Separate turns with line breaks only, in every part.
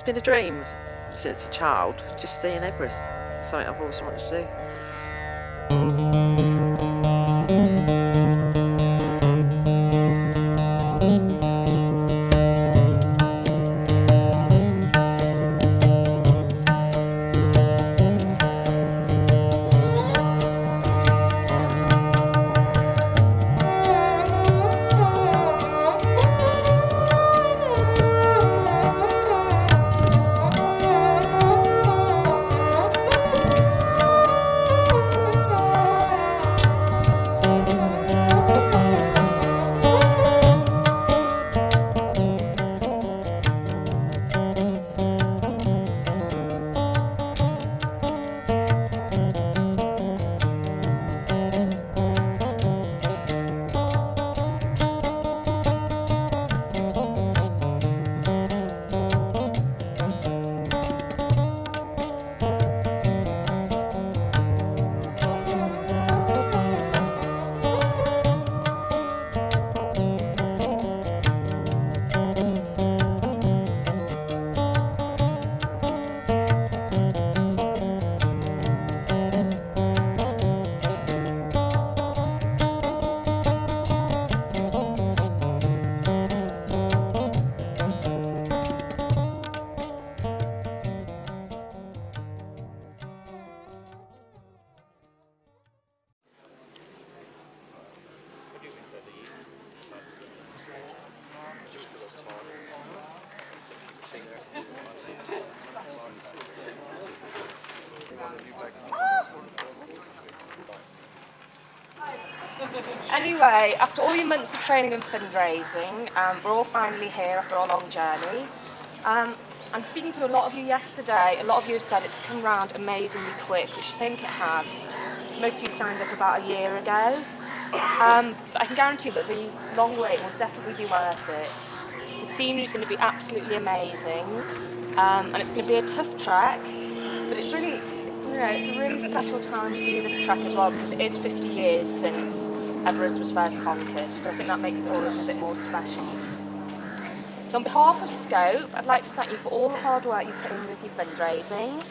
been a dream since a child, just seeing Everest. It's something I've always wanted to do.
Anyway, after all your months of training and fundraising, we're all finally here after our long journey. And speaking to a lot of you yesterday, a lot of you have said it's come round amazingly quick, which I think it has. Most of you signed up about a year ago. But I can guarantee that the long wait will definitely be worth it. The scenery is going to be absolutely amazing, and it's going to be a tough trek, but it's really, it's a really special time to do this trek as well, because it is 50 years since Everest was first conquered, so I think that makes it all a little bit more special. So on behalf of Scope, I'd like to thank you for all the hard work you put in with your fundraising.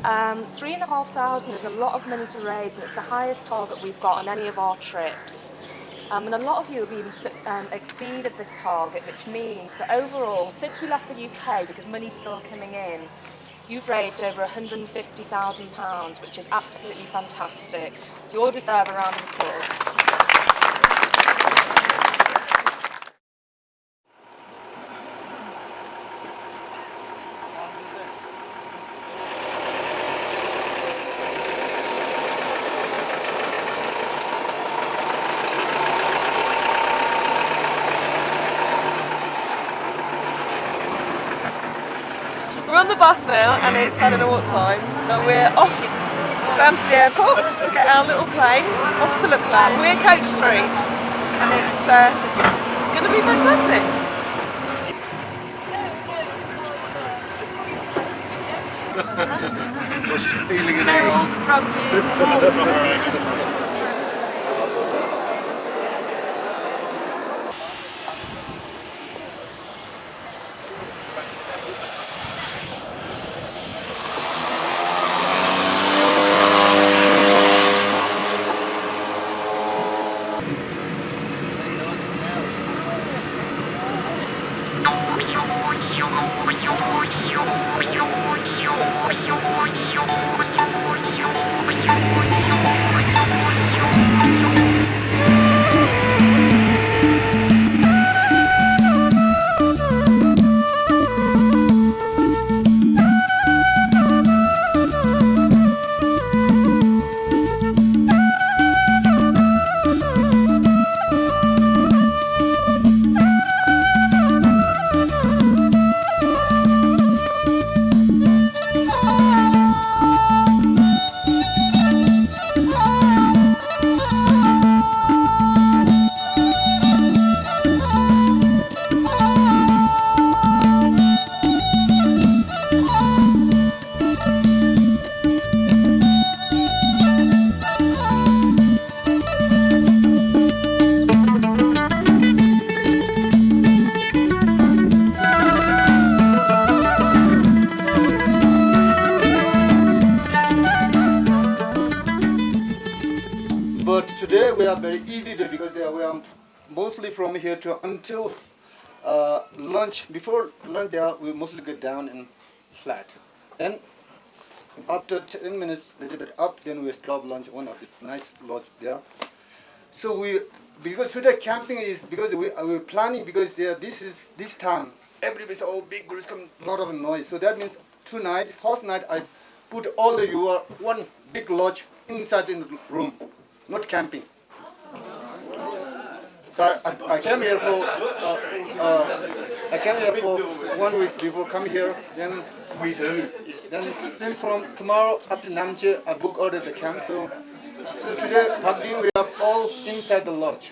3,500 is a lot of money to raise, and it's the highest target we've got on any of our trips. And a lot of you have even exceeded this target, which means that overall, since we left the UK, because money's still coming in, you've raised over £150,000, which is absolutely fantastic. You all deserve a round of applause.
We're on the bus now and it's I don't know what time, and we're off down to the airport to get our little plane off to Lookland. We're coach 3 and it's going to be fantastic.
today we are very easy day because we are mostly from here to until lunch. Before lunch, there we mostly get down and flat. And after 10 minutes, a little bit up, then we stop lunch. One of the nice lodge there. So because today camping is because we're planning because this time everybody's all big groups come a lot of noise. So that means tonight, first night I put all of you one big lodge inside the room, not camping. So I came here for 1 week before come here. Then then from tomorrow up to Namche, I book order the camp. So today Pagding we are all inside the lodge.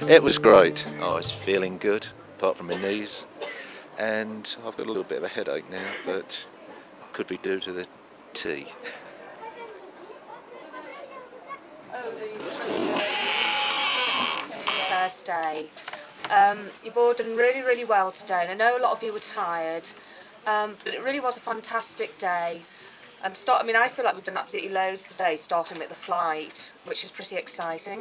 It was great. I was feeling good, apart from my knees, and I've got a little bit of a headache now, but could be due to the tea.
First day. You've all done really, really well today, and I know a lot of you were tired, but it really was a fantastic day. I feel like we've done absolutely loads today, starting with the flight, which is pretty exciting.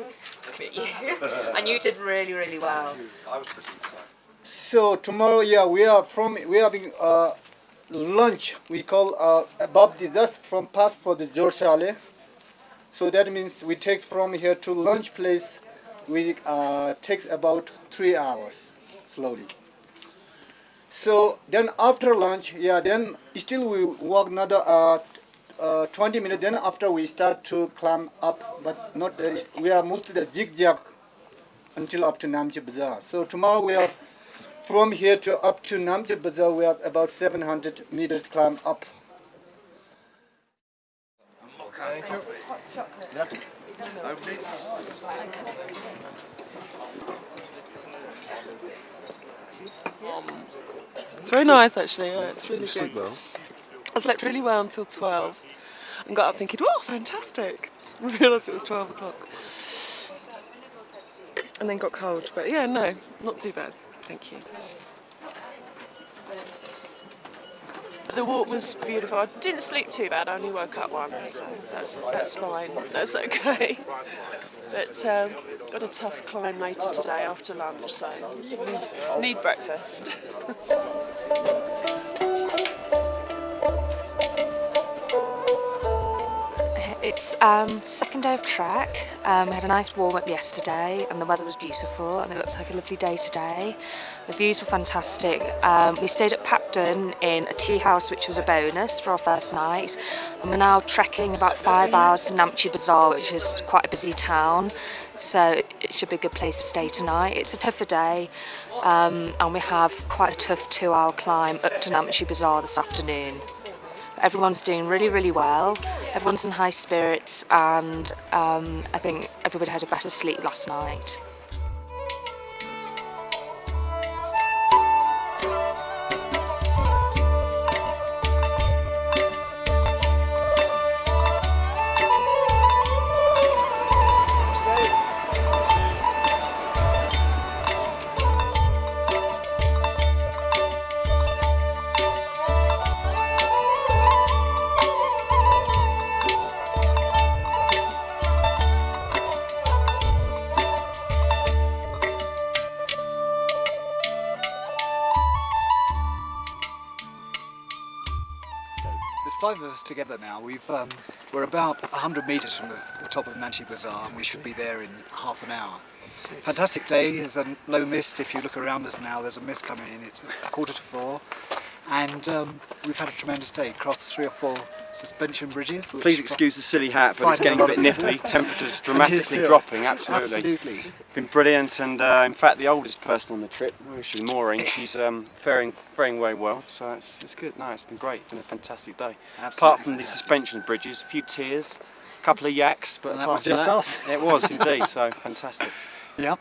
And you did really, really well.
I was pretty excited.
So tomorrow, we are having lunch. We call above the just from past for the George Chalet. So that means we take from here to lunch place. We takes about 3 hours slowly. So then after lunch, then still we walk another 20 minutes. Then after we start to climb up, but not we are mostly the zigzag until up to Namche Bazaar. So tomorrow we are from here to up to Namche Bazaar. We have about 700 meters climb up.
Okay.
It's very nice actually. It's really
Sleep
good.
well.
I slept really well until 12 and got up thinking, oh, fantastic. I realised it was 12 o'clock. And then got cold. But yeah, no, not too bad. Thank you.
The walk was beautiful. I didn't sleep too bad. I only woke up once, so that's fine. That's okay. But got a tough climb later today after lunch, so need breakfast.
It's second day of trek. We had a nice warm up yesterday and the weather was beautiful and it looks like a lovely day today. The views were fantastic. We stayed at Pacton in a tea house, which was a bonus for our first night. And we're now trekking about 5 hours to Namche Bazaar, which is quite a busy town. So it should be a good place to stay tonight. It's a tougher day and we have quite a tough 2-hour climb up to Namche Bazaar this afternoon. Everyone's doing really, really well. Everyone's in high spirits and I think everybody had a better sleep last night.
5 of us together now. We're about 100 metres from the top of Manchi Bazaar, and we should be there in half an hour. Fantastic day. There's a low mist. If you look around us now, there's a mist coming in. It's 3:45, and we've had a tremendous day. Crossed 3 or 4 suspension bridges.
Please excuse the silly hat, but it's getting a bit nippy. Temperature's dramatically dropping, absolutely. Been brilliant, and in fact the oldest person on the trip, actually Maureen, she's faring very well, so it's good. No, it's been great. It's been a fantastic day. Apart from the suspension bridges, a few tears, a couple of yaks, but
that was just us.
It was indeed, so fantastic.
Yeah.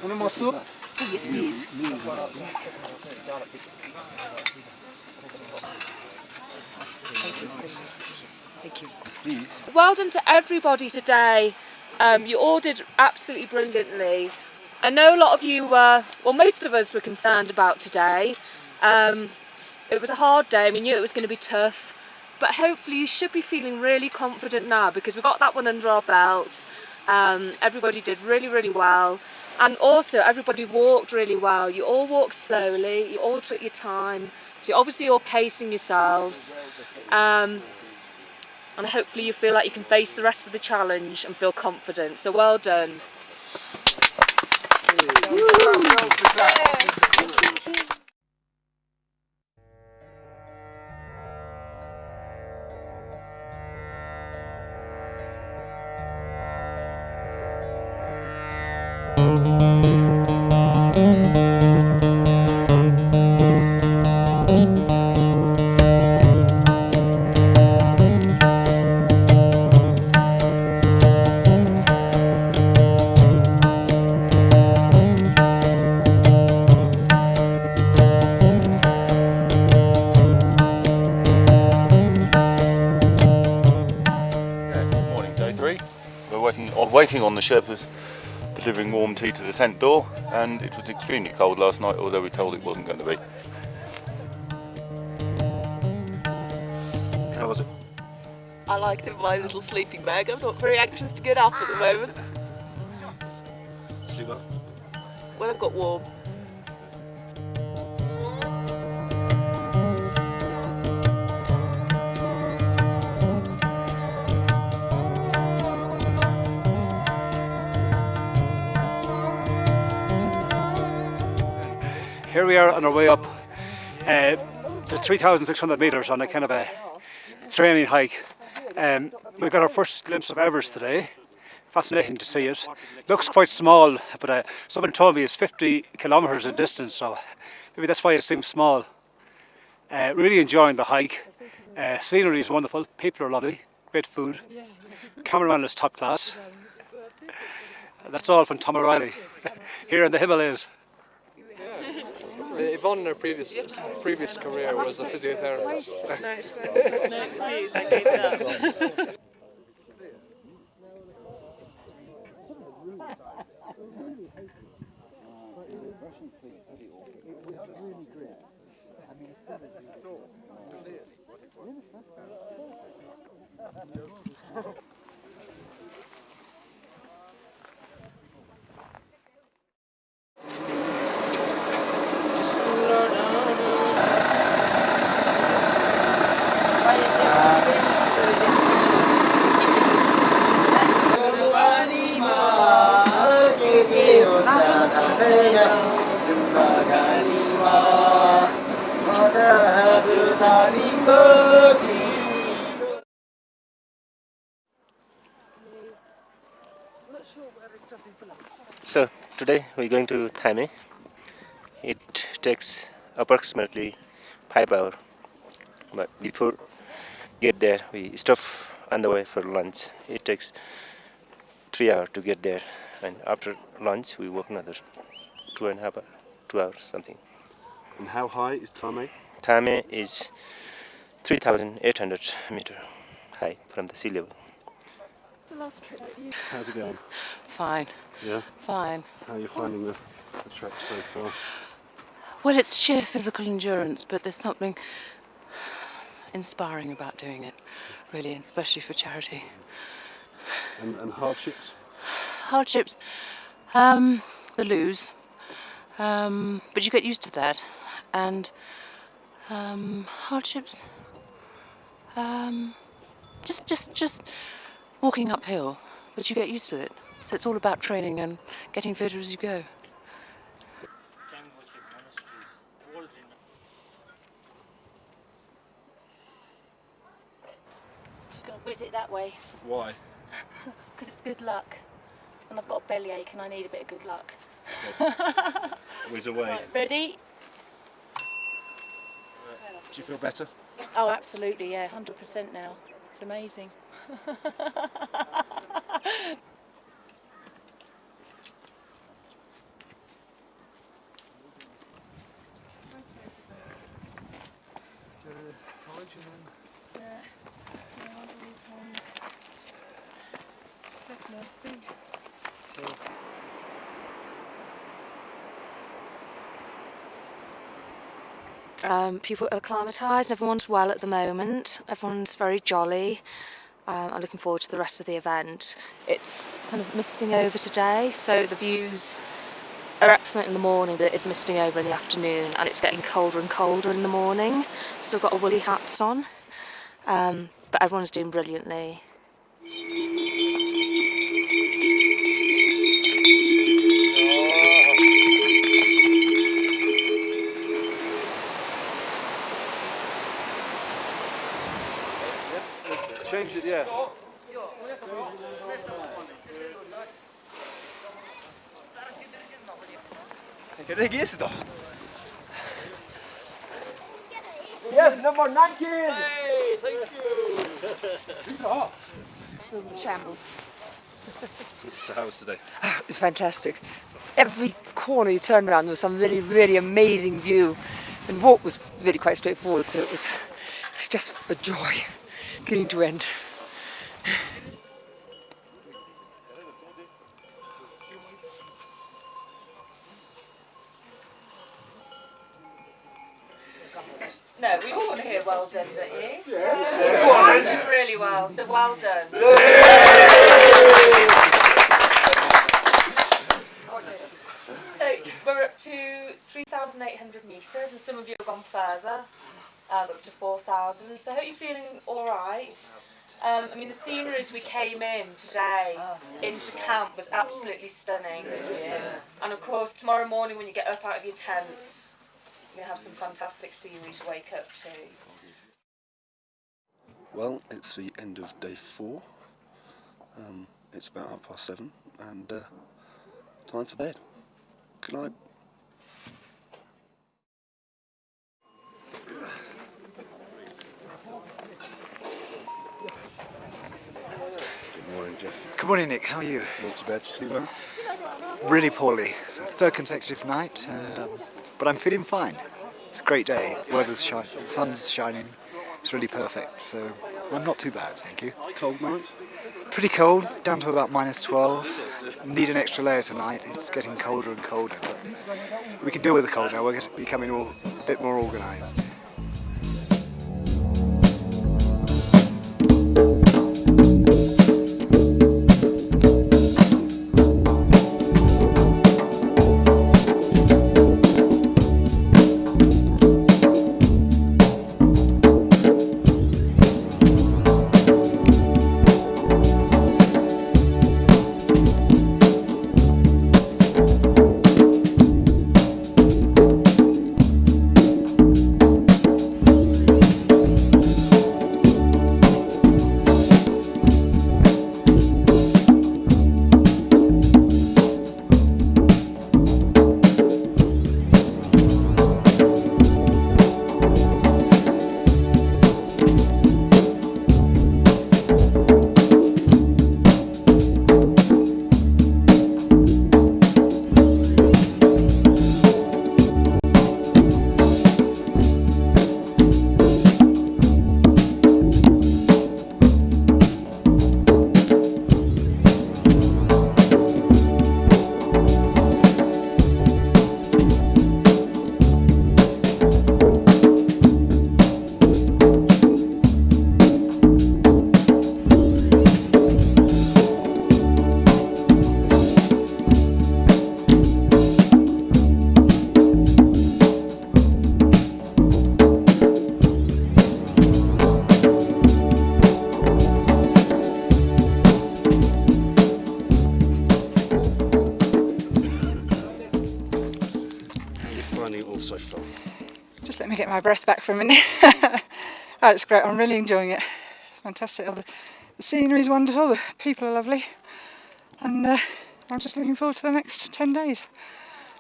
Any more soup?
Yes, please. Thank you.
Well done to everybody today. You all did absolutely brilliantly. I know a lot of you were, well, most of us were concerned about today. It was a hard day. We knew it was going to be tough, but hopefully you should be feeling really confident now because we got that one under our belt. Everybody did really well, and also everybody walked really well. You all walked slowly, you all took your time, so you're obviously all pacing yourselves, and hopefully you feel like you can face the rest of the challenge and feel confident, so well done.
Waiting on the Sherpas delivering warm tea to the tent door, and it was extremely cold last night, although we were told it wasn't going to be.
How was it?
I liked it in my little sleeping bag. I'm not very anxious to get up at the moment.
Sleep well?
Well, I've got warm.
Here we are on our way up to 3,600 metres on a kind of a training hike. We got our first glimpse of Everest today. Fascinating to see it. Looks quite small, but someone told me it's 50 kilometres in distance, so maybe that's why it seems small. Really enjoying the hike. Scenery is wonderful, people are lovely, great food. Cameraman is top class. That's all from Tom O'Reilly here in the Himalayas.
Yvonne in her previous career was a physiotherapist.
So today we're going to Thame. It takes approximately 5 hours, but before get there we stop on the way for lunch. It takes 3 hours to get there, and after lunch we walk another 2 hours something.
And how high is Thame?
Thame is 3,800 meters high from the sea level.
How's it going?
Fine.
Yeah?
Fine.
How are you finding the trek so far?
Well, it's sheer physical endurance, but there's something inspiring about doing it, really, and especially for charity.
And hardships?
Hardships, the lose, but you get used to that. And hardships, just walking uphill, but you get used to it. So it's all about training and getting fitter as you go.
Just going to whiz it that way.
Why?
Because it's good luck. And I've got a bellyache and I need a bit of good luck.
Whiz away.
Right, ready?
Do you feel better?
Oh, absolutely, yeah, 100% now. It's amazing.
People are acclimatised, everyone's well at the moment, everyone's very jolly. I'm looking forward to the rest of the event. It's kind of misting over today, so the views are excellent in the morning, but it is misting over in the afternoon, and it's getting colder and colder in the morning. Still got our woolly hats on, but everyone's doing brilliantly.
Changed it, yeah.
Yes, number 19!
Hey, thank you!
Shambles.
So how was today?
It's fantastic. Every corner you turn around there was some really, really amazing view. And the walk was really quite straightforward, so it's just a joy getting to end.
No, we all want to hear well done, don't you? Yeah. You're doing really well, so well done. So we're up to 3,800 metres, and some of you have gone further, up to 4,000. So I hope you're feeling all right. I mean, the scenery as we came in today into camp was absolutely stunning. And of course, tomorrow morning when you get up out of your tents, you're going to have some fantastic scenery to wake up to.
Well, it's the end of day 4. It's about 7:30 and time for bed. Good night. Good morning, Jeff.
Good morning, Nick. How are you?
Not too bad. Just sleeping.
Really poorly. It's the 3rd consecutive night, but I'm feeling fine. It's a great day. The weather's shining, the sun's shining. It's really perfect. So I'm not too bad, thank you.
Cold night?
Pretty cold, down to about -12. Need an extra layer tonight. It's getting colder and colder, but we can deal with the cold now. We're becoming a bit more organised.
get my breath back for a minute. Oh, it's great. I'm really enjoying it. Fantastic. The scenery is wonderful. The people are lovely, and I'm just looking forward to the next 10 days.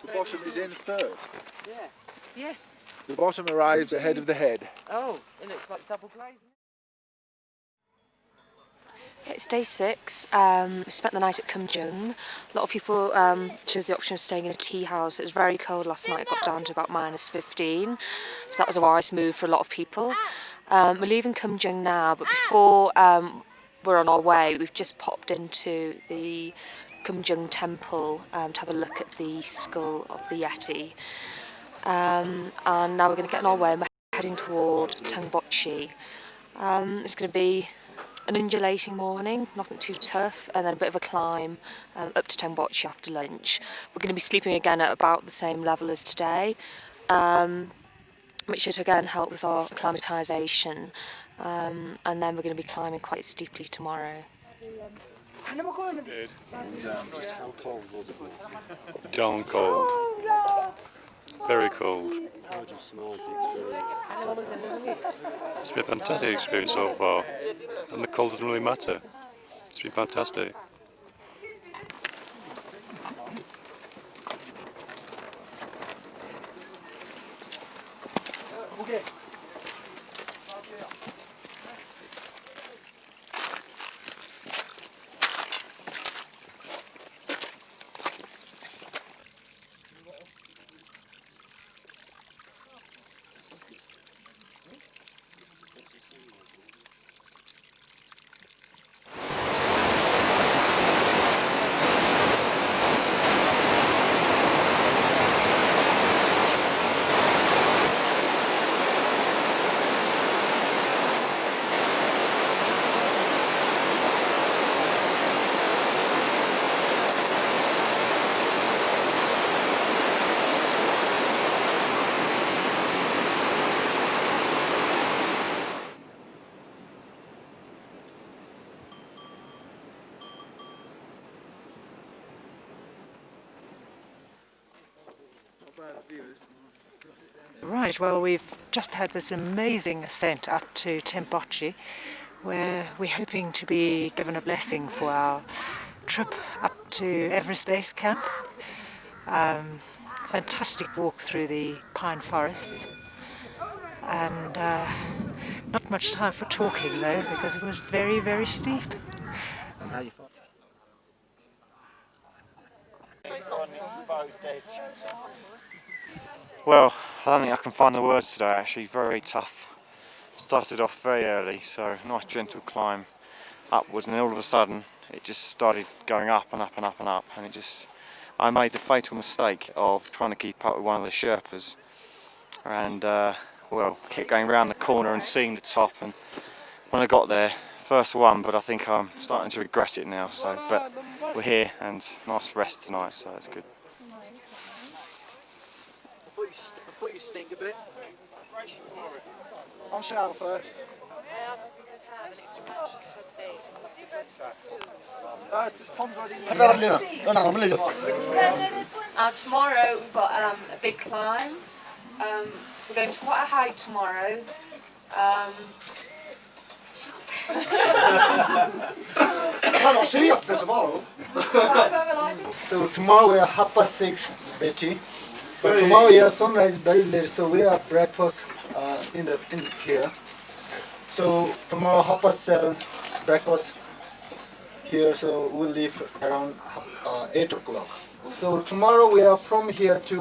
The bottom is in first.
Yes. Yes.
The bottom arrives ahead of the head.
Oh, and it's like double glazing.
It's day 6. We spent the night at Kumjung. A lot of people chose the option of staying in a tea house. It was very cold last night. It got down to about -15. So that was a wise move for a lot of people. We're leaving Kumjung now, but before we're on our way, we've just popped into the Kumjung temple to have a look at the skull of the Yeti. And now we're going to get on our way and we're heading toward Tangbochi. It's going to be an undulating morning, nothing too tough, and then a bit of a climb up to Tangbochi after lunch. We're going to be sleeping again at about the same level as today, which should again help with our acclimatisation, and then we're going to be climbing quite steeply tomorrow.
Just how cold was it?
Darn cold. Very cold.
How do you summarise the experience?
It's been a fantastic experience so far, and the cold doesn't really matter. It's been fantastic.
Okay.
Right, well, we've just had this amazing ascent up to Tangbochi, where we're hoping to be given a blessing for our trip up to Everest Base Camp. Fantastic walk through the pine forests, and not much time for talking though, because it was very, very steep.
And how you find
Well, I don't think I can find the words today actually, very tough. Started off very early, so nice gentle climb upwards, and then all of a sudden it just started going up and up and up and up, and I made the fatal mistake of trying to keep up with one of the Sherpas, and well, kept going round the corner and seeing the top, and when I got there, first one, but I think I'm starting to regret it now, but we're here and nice rest tonight, so it's good.
I thought you stink a bit. I'll shower first. Tom's already
Tomorrow we've got a big climb. We're going to quite a height tomorrow.
I'll see you after tomorrow. So tomorrow we are 6:30, Betty. But tomorrow yeah, sunrise very late, so we have breakfast in here. So tomorrow 7:30 breakfast here, so we'll leave around 8 o'clock. So tomorrow we are from here to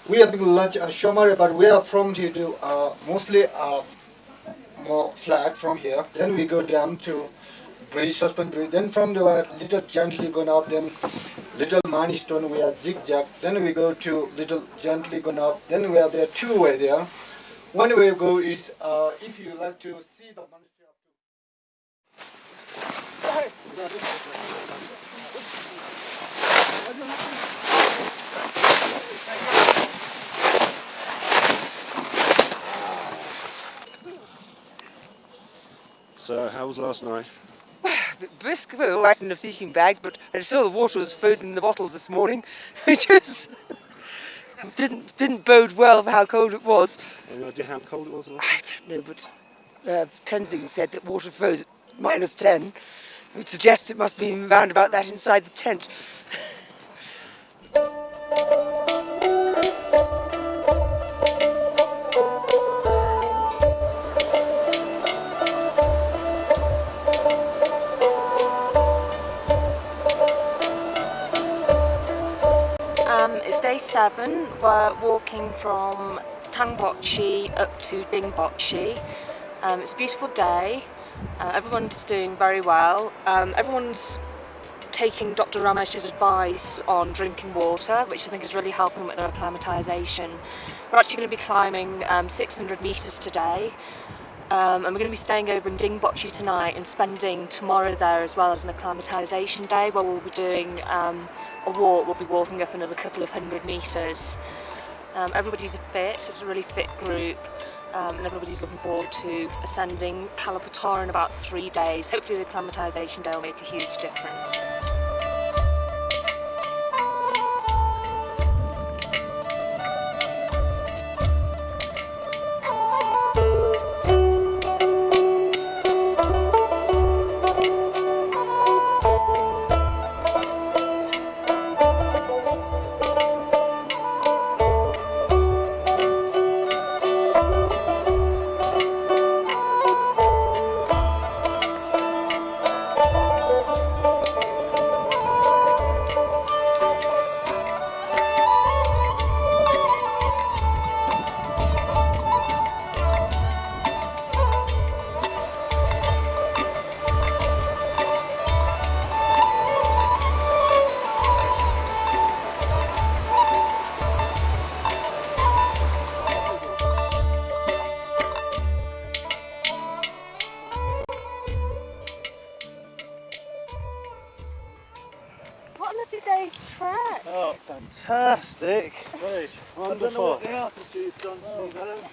we are having lunch at Shomare, but we are from here to mostly more flat from here. Then we go down to bridge, suspend bridge. Then from the little gently going up, then little milestone we are zigzag. Then we go to little gently going up. Then we have there two way there. One way go is if you like to see the monastery
So, how was last night?
Brisk, well, I didn't have sleeping bag, but I saw the water was frozen in the bottles this morning, which is didn't bode well for how cold it was.
Any idea how cold it was?
I don't know, but Tenzing said that water froze at -10, which suggests it must have been round about that inside the tent.
It's day 7. We're walking from Tangbochi up to Dingbochi. It's a beautiful day. Everyone's doing very well. Everyone's taking Dr. Ramesh's advice on drinking water, which I think is really helping with their acclimatisation. We're actually going to be climbing 600 metres today. And we're going to be staying over in Dingbochi tonight and spending tomorrow there as well as an acclimatisation day where we'll be doing a walk. We'll be walking up another couple of 100 metres. Everybody's fit, it's a really fit group, and everybody's looking forward to ascending Kalapatar in about 3 days. Hopefully the acclimatisation day will make a huge difference. What a lovely day's trek!
Oh, fantastic! Great, wonderful. I don't know what the altitude's done to me, though.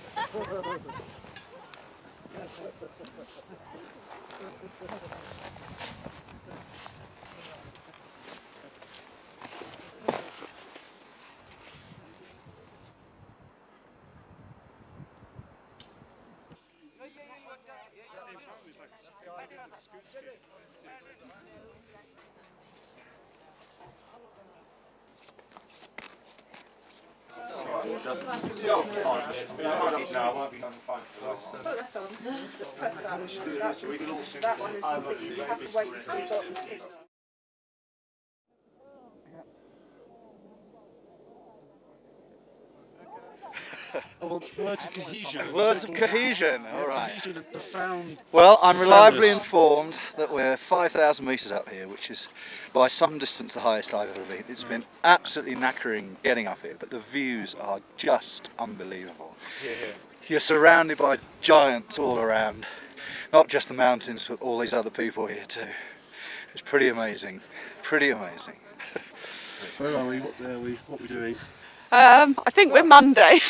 Words of cohesion.
Words of cohesion, all right.
Cohesion and profound.
Well, I'm reliably
profoundness.
informed that we're 5,000 metres up here, which is by some distance the highest I've ever been. It's been absolutely knackering getting up here, but the views are just unbelievable. You're surrounded by giants all around, not just the mountains, but all these other people here too. It's pretty amazing, pretty amazing.
Where are we? What day are we? What are we doing?
I think we're Monday.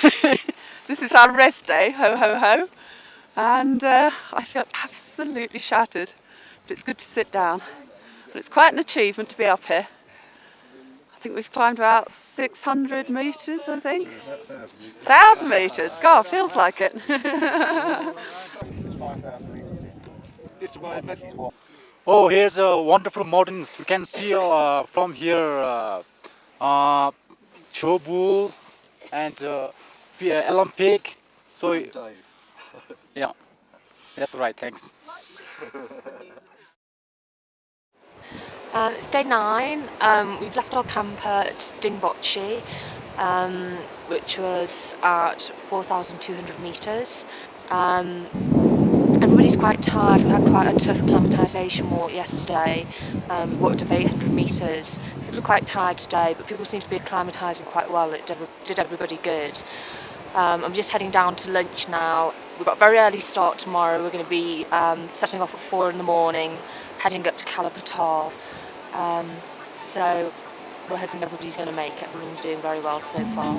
This is our rest day, ho ho ho. And I feel absolutely shattered, but it's good to sit down. But it's quite an achievement to be up here. I think we've climbed about 600 metres, I think. 1,000 metres, God, feels like it.
Oh, here's a wonderful mountains. You can see from here Chobul and Elam Peak. So, yeah, that's right, thanks.
It's day 9. We've left our camp at Dingbochi, which was at 4,200 metres. Everybody's quite tired. We had quite a tough acclimatisation walk yesterday. We walked up 800 metres. People are quite tired today, but people seem to be acclimatising quite well. It did everybody good. I'm just heading down to lunch now. We've got a very early start tomorrow. We're going to be setting off at 4 in the morning, heading up to Kalapatar. So we're hoping everybody's going to make it. Everyone's doing very well so far.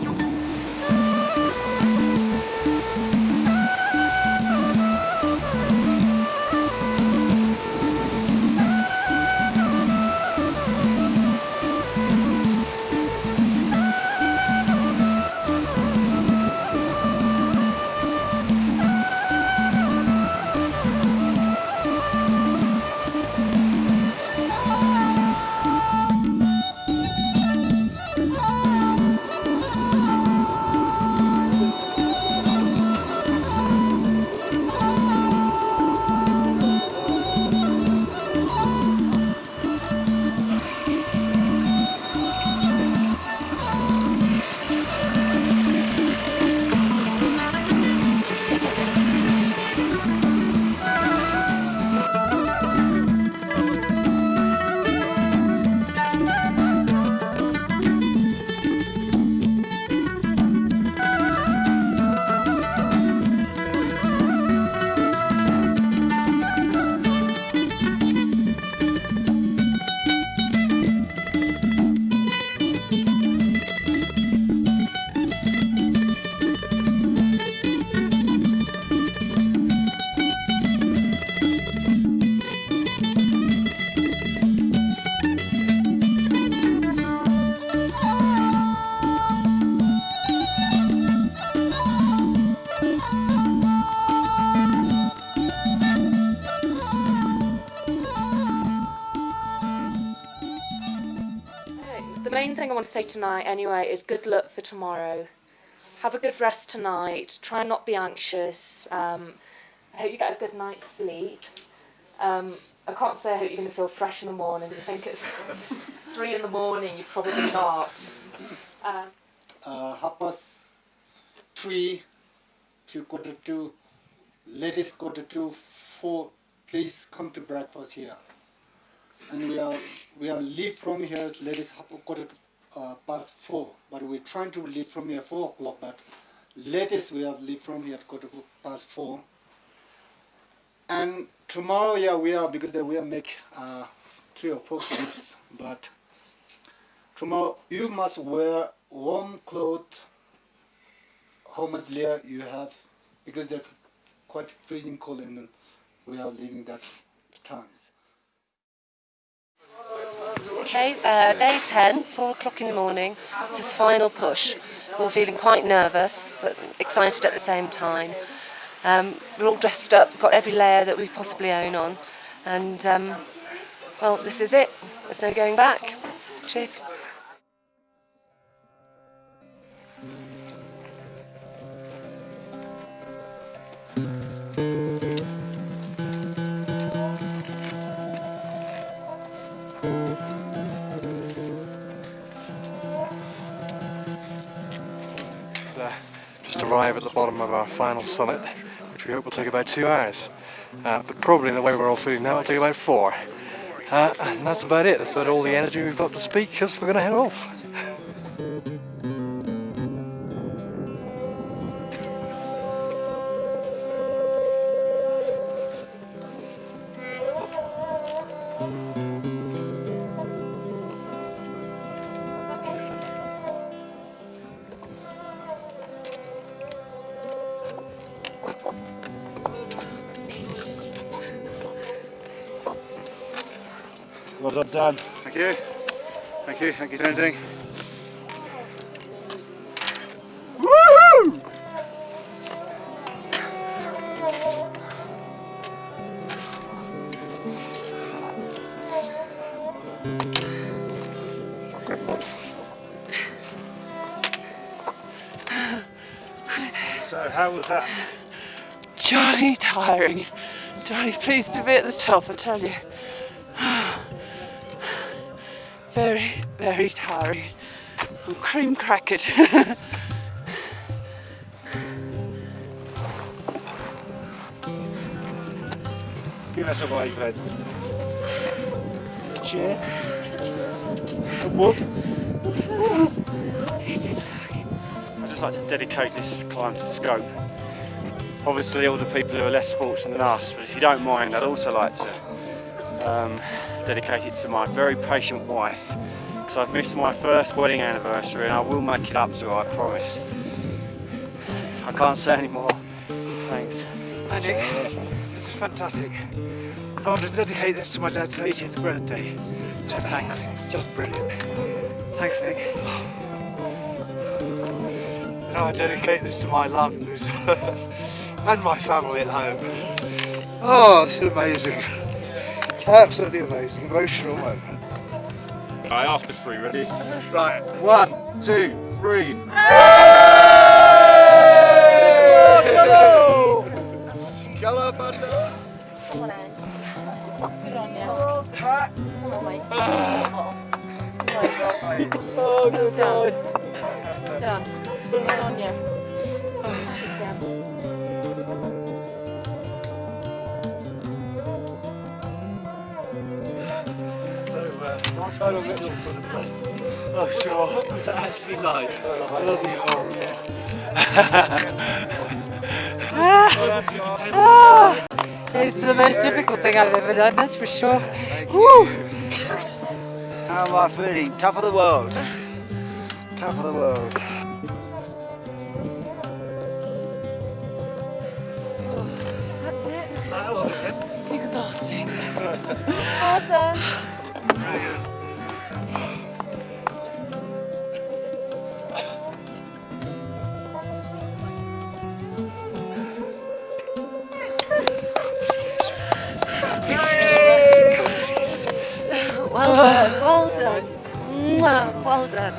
main thing I want to say tonight anyway is good luck for tomorrow. Have a good rest tonight. Try and not be anxious. I hope you get a good night's sleep. I can't say I hope you're going to feel fresh in the morning, because I think at 3 in the morning you're probably not.
3:30 to 1:45, ladies 1:45, please come to breakfast here. And we are leave from here, ladies 4:15, but we're trying to leave from here 4 o'clock, but latest we have leave from here at 4:15. And tomorrow, yeah, we are, because we will make 3 or 4 groups, but tomorrow you must wear warm clothes, how much layer you have, because they're quite freezing cold, and then we are leaving that times.
Okay, day 10, 4 o'clock in the morning. This is final push. We're all feeling quite nervous, but excited at the same time. We're all dressed up, got every layer that we possibly own on, and well, this is it. There's no going back. Cheers.
Just arrive at the bottom of our final summit, which we hope will take about 2 hours. But probably the way we're all feeling now, it'll take about 4. And that's about it. That's about all the energy we've got to speak, because we're going to head off.
Well done, Dan.
Thank you. Thank you. Thank you, Ding.
Woohoo!
So, how was that?
Jolly tiring. Jolly pleased to be at the top, I tell you. Very, very tiring. I'm cream crackered.
Give us a wave then. A chair. A whoop.
I'd just like to dedicate this climb to Scope. Obviously all the people who are less fortunate than us, but if you don't mind, I'd also like to dedicate it to my very patient wife, because I've missed my first wedding anniversary and I will make it up to her, I promise. I can't say any more. Thanks.
Magic. This is fantastic. I want to dedicate this to my dad's 80th birthday. So thanks, it's just brilliant. Thanks, Nick.
And I dedicate this to my lungs and my family at home. Oh, this is amazing. Absolutely amazing. Emotional moment.
Right, after 3, ready?
Right.
1, 2, 3.
Calabata.
Come on, Ange. Good on you. Come on, mate.
Oh, good
done. Done. Good on you. Sit down.
Oh, sure. What was it actually like? Bloody horrible.
It's the most difficult thing I've ever done, that's for sure. Woo!
How am I feeling? Top of the world. Top of the world.
That's it.
That was it.
Exhausting. Well done.
Well done. Well done.
Well done.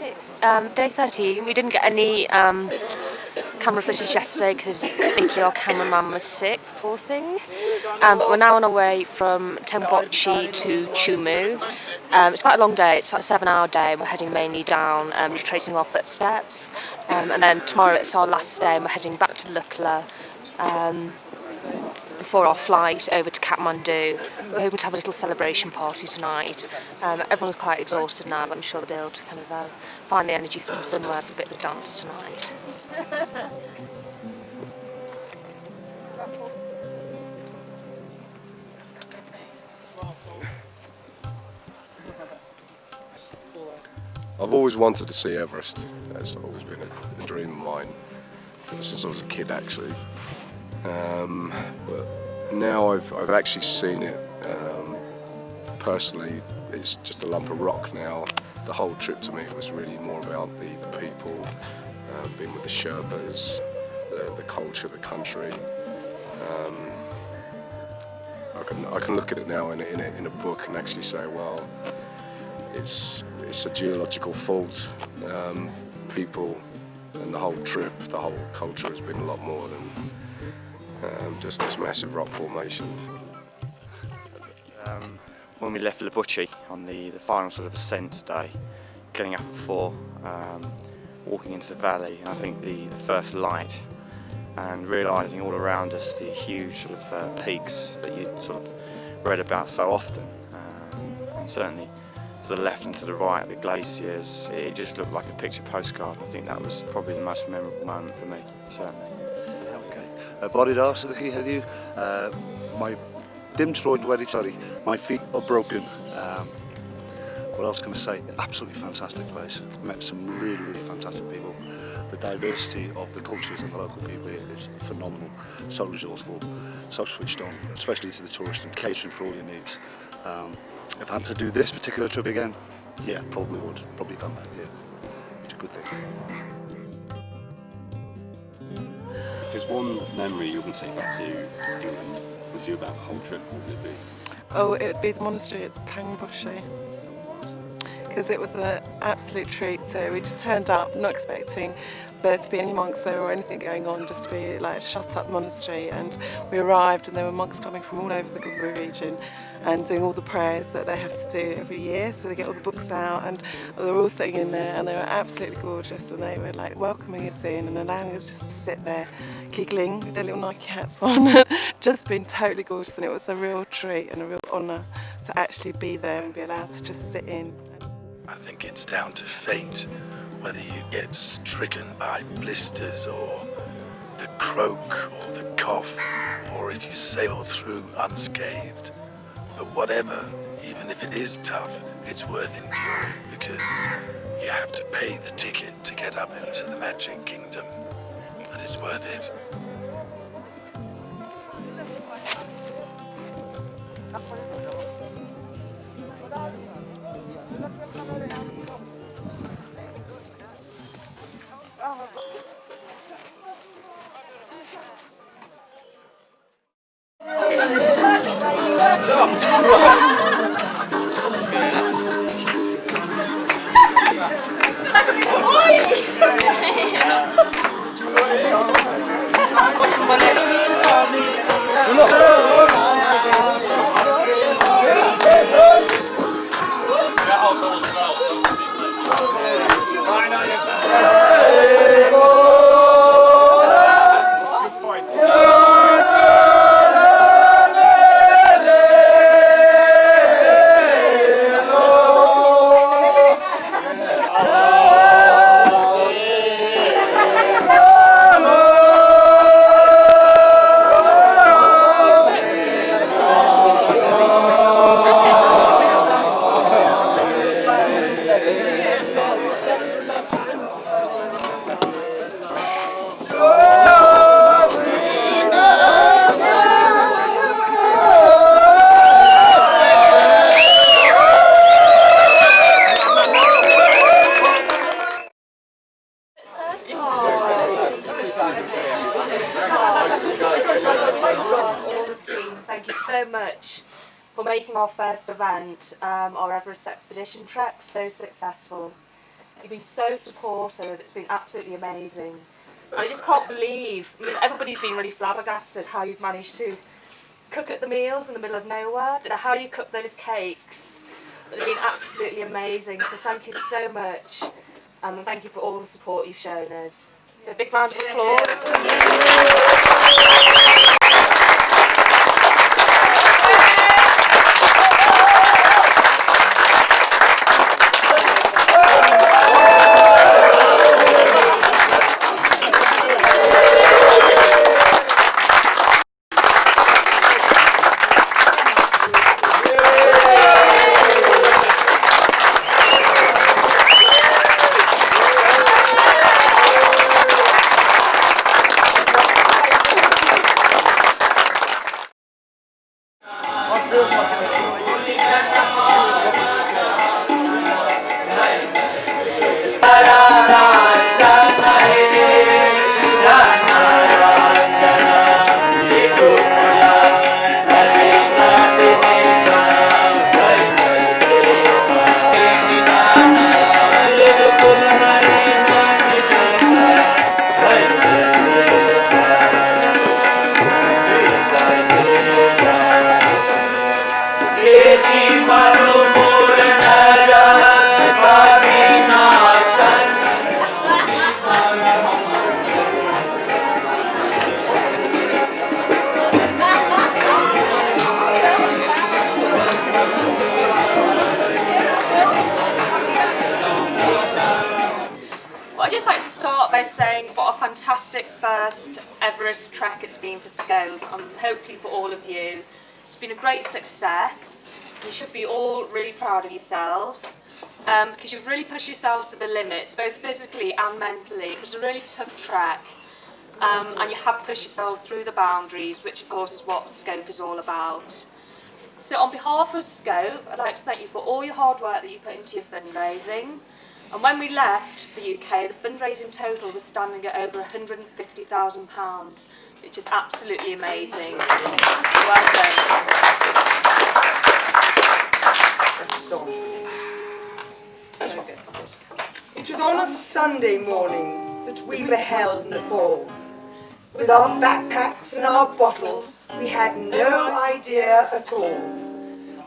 It's day 13. We didn't get any camera footage yesterday because Vicky, our cameraman, was sick, poor thing. But we're now on our way from Tembochi to Chumu. It's quite a long day, it's about a 7-hour day. We're heading mainly down, retracing our footsteps. And then tomorrow it's our last day and we're heading back to Lukla before our flight over to Kathmandu. We're hoping to have a little celebration party tonight. Everyone's quite exhausted now, but I'm sure they'll be able to kind of find the energy from somewhere for a bit of a dance tonight.
I've always wanted to see Everest. It's always been a dream of mine since I was a kid, actually. But now I've actually seen it. Personally, it's just a lump of rock now. The whole trip to me was really more about the people, being with the Sherpas, the culture, the country. I can look at it now in a book and actually say, well, it's a geological fault. People and the whole trip, the whole culture has been a lot more than just this massive rock formation.
When we left Labuchi on the final sort of ascent day, getting up at 4, walking into the valley, and I think the first light, and realising all around us the huge sort of peaks that you sort of read about so often, and certainly to the left and to the right, the glaciers, it just looked like a picture postcard. I think that was probably the most memorable moment for me, certainly.
Bore da sydd chi heddiw. Mae dim troed wedi torri. My feet are broken. What else can I say? Absolutely fantastic place. Met some really, really fantastic people. The diversity of the cultures and the local people here is phenomenal. So resourceful, so switched on, especially to the tourists and catering for all your needs. If I had to do this particular trip again, yeah, probably would. Probably come back, yeah. It's a good thing.
If there's one memory you're going to take back to England with you about the whole trip, what would it be?
Oh, it would be the monastery at Pangboche, because it was an absolute treat. So we just turned up, not expecting there to be any monks there or anything going on, just to be like shut up monastery. And we arrived and there were monks coming from all over the Gumbu region and doing all the prayers that they have to do every year. So they get all the books out and they were all sitting in there and they were absolutely gorgeous, and they were like welcoming us in and allowing us just to sit there giggling with their little Nike hats on. Just been totally gorgeous, and it was a real treat and a real honour to actually be there and be allowed to just sit in.
I think it's down to fate, whether you get stricken by blisters or the croak or the cough, or if you sail through unscathed. But whatever, even if it is tough, it's worth enduring, because you have to pay the ticket to get up into the Magic Kingdom, and it's worth it.
much for making our first event, our Everest expedition trek, so successful. You've been so supportive, it's been absolutely amazing. I just can't believe, everybody's been really flabbergasted how you've managed to cook at the meals in the middle of nowhere. Don't know how you cook those cakes. They've been absolutely amazing, so thank you so much. And thank you for all the support you've shown us. So a big round of applause. Well, I'd just like to start by saying what a fantastic first Everest trek it's been for Scope, and hopefully for all of you. It's been a great success. You should be all really proud of yourselves, because you've really pushed yourselves to the limits, both physically and mentally. It was a really tough trek, and you have pushed yourself through the boundaries, which of course is what Scope is all about. So on behalf of Scope, I'd like to thank you for all your hard work that you put into your fundraising. And when we left the UK, the fundraising total was standing at over £150,000, which is absolutely amazing. Well done.
It was on a Sunday morning that we beheld Nepal. With our backpacks and our bottles, we had no idea at all.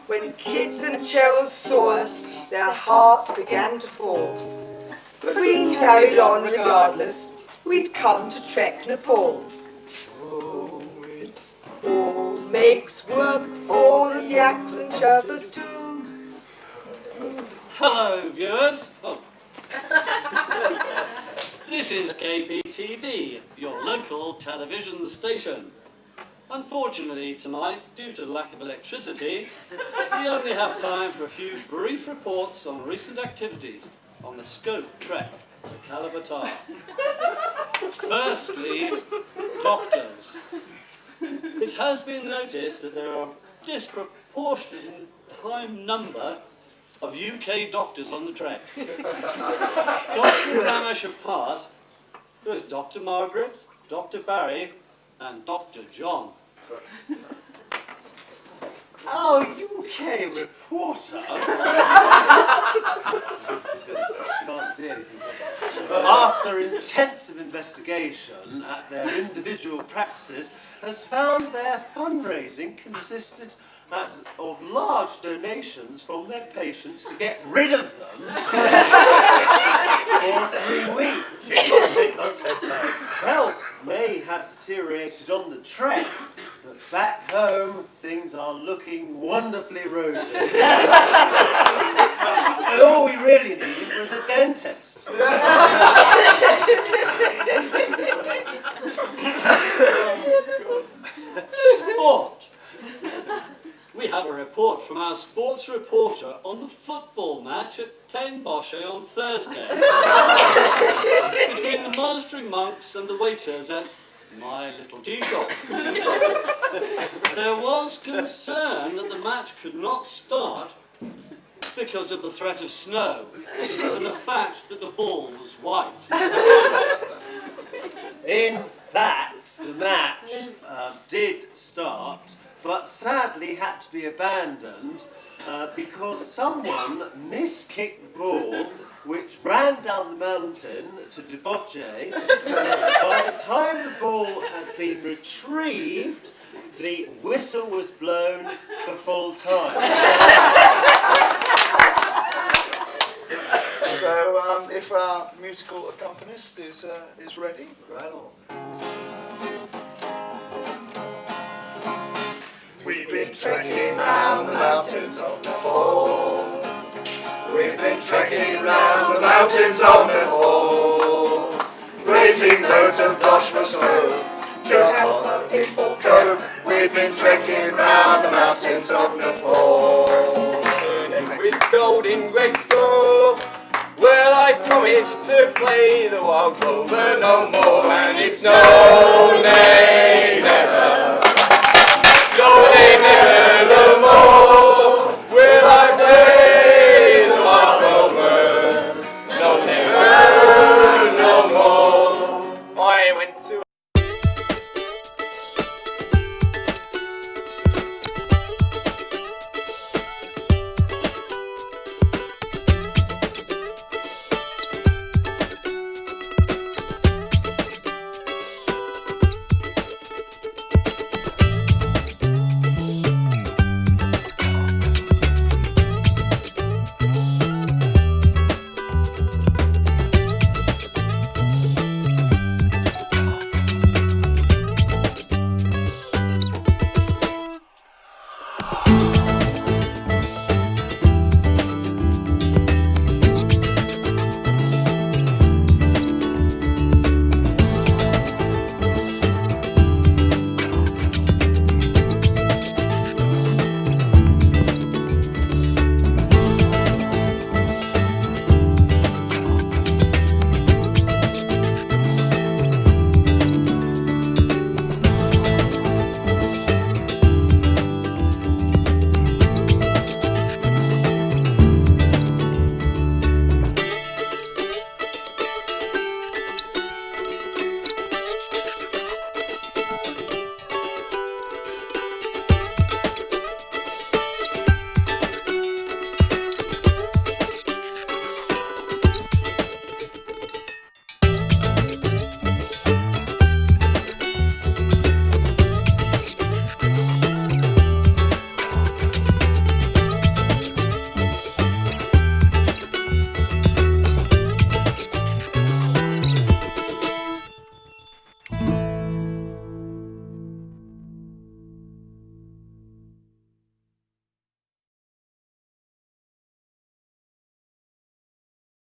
When kids and chels saw us, their hearts began to fall. But we carried on regardless. We'd come to trek Nepal. Oh, it all makes work for the yaks and Sherpas too.
Hello, viewers. This is KPTV, your local television station. Unfortunately tonight, due to the lack of electricity, we only have time for a few brief reports on recent activities on the Scope trek to Kalabatar. Firstly, doctors. It has been noticed that there are a disproportionate high number of UK doctors on the trek. Dr. Ramesh apart, there is Dr. Margaret, Dr. Barry, and Dr. John.
Our UK reporter,
can't see anything.
after intensive investigation at their individual practices, has found their fundraising consisted of large donations from their patients to get rid of them for 3 weeks. Health may have deteriorated on the trek, but back home things are looking wonderfully rosy. And all we really needed was a dentist.
Sport. We have a report from our sports reporter on the football match at Ten Bosch on Thursday between the monastery monks and the waiters at My Little Tea Shop. There was concern that the match could not start because of the threat of snow and the fact that the ball was white.
In fact, the match did start, but sadly had to be abandoned because someone miskicked the ball which ran down the mountain to Deboche. By the time the ball had been retrieved, the whistle was blown for full time.
So if our musical accompanist is ready.
Right on.
We've been trekking round the mountains of Nepal. We've been trekking round the mountains of Nepal, raising loads of dosh for snow to help the people cope. We've been trekking round the mountains of Nepal.
With golden grapes store, well, I promised to play the wild rover no more, and it's no, nay, never.